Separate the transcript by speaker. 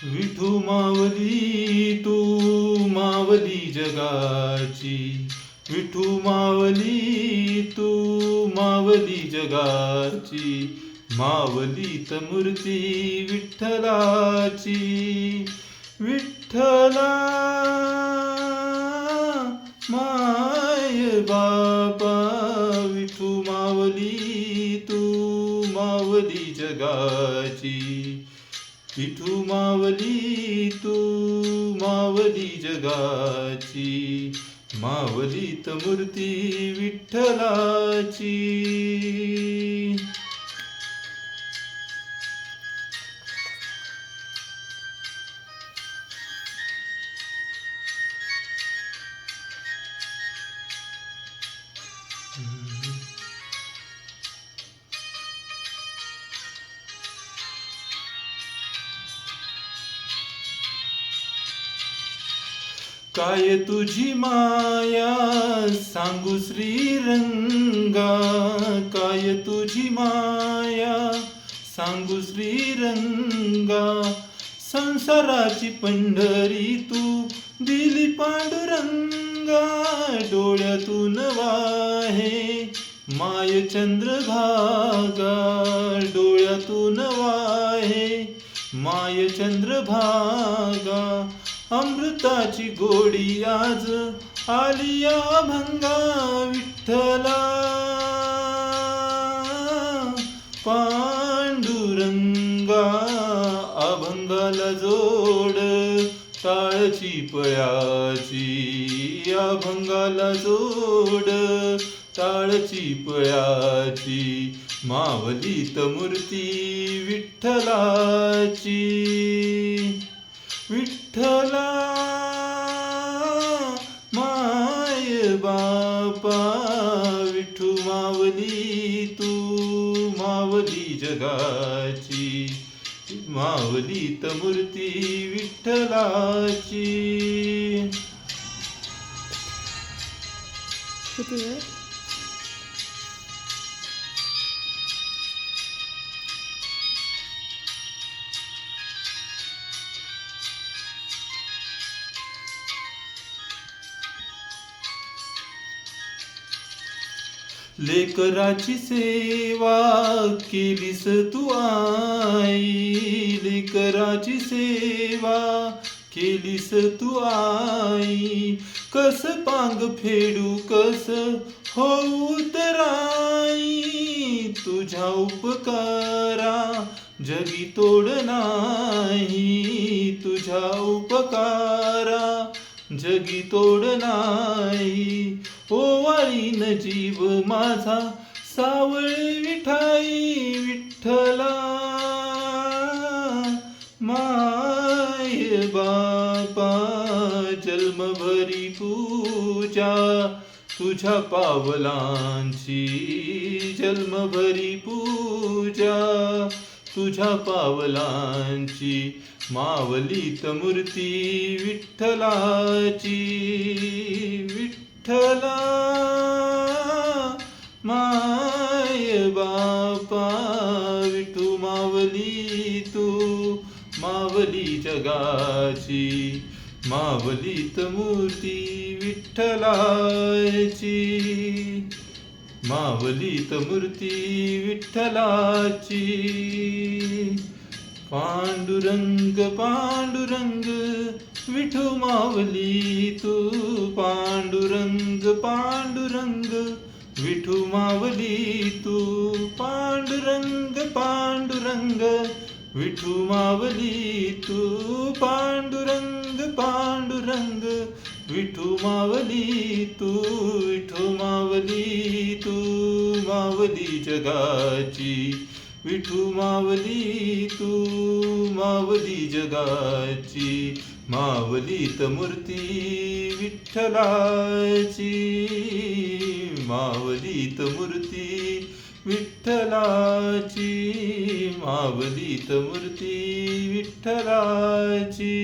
Speaker 1: विठू मावली तू मावली जगाची, विठू मावली तू मावली जगाची, मावलीत मूर्ती विठ्ठलाची. विठ्ठला माय बापा, विठू मावली तू मावली जगाची, विठू मावली तू मावली जगाची, मावलीत मूर्ती विठ्ठलाची. काय तुझी माया सांगू श्रीरंगा, काय तुझी माया सांगू श्रीरंगा, संसाराची पंढरी तू दिली पांडुरंगा. डोळ्यातून वाहे माय चंद्रभागा, डोळ्यातून वाहे माय चंद्रभागा. अमृताची गोडी आज आली अभंगा, विठ्ठला पांडुरंगा. अभंगाला जोड टाळची पयाची, अभंगाला जोड टाळची पयाची, मावलीत मूर्ती विठ्ठलाची. विठ्ठला माय बापा, विठू मावली तू मावली जगाची, मावलीत मूर्ती विठ्ठलाची.
Speaker 2: किती वेळ?
Speaker 1: लेकराची सेवा केलीस तू आई, लेकराची सेवा केलीस तू आई. कस पांग फेडू कस होऊ तराई, तुझ्या उपकारा जगी तोड नाही, तुझ्या उपकारा जगी तोड नाही. ओवाळीन जीव माझा सावळी विठाई, विठ्ठला माय बापा. जन्मभरी पूजा तुझ्या पावलांची, जन्मभरी पूजा तुझ्या पावलांची, मावलीत मूर्ती विठ्ठलाची. विठ्ठला माय बापा, विठू मावली तू मावली जगाची, मावलीत मूर्ती विठ्ठलाची, मावलीत मूर्ती विठ्ठलाची. पांडुरंग पांडुरंग विठू मावली तू, पांडुरंग पांडुरंग विठू मावली तू, पांडुरंग पांडुरंग विठू मावली तू, पांडुरंग पांडुरंग विठू मावली तू, विठू मावली तू मावली जगाची, विठू मावली तू मावली जगाची, मावलीत मूर्ती विठ्ठलाची, मावलीत मूर्ती विठ्ठलाची, मावलीत मूर्ती विठ्ठलाची.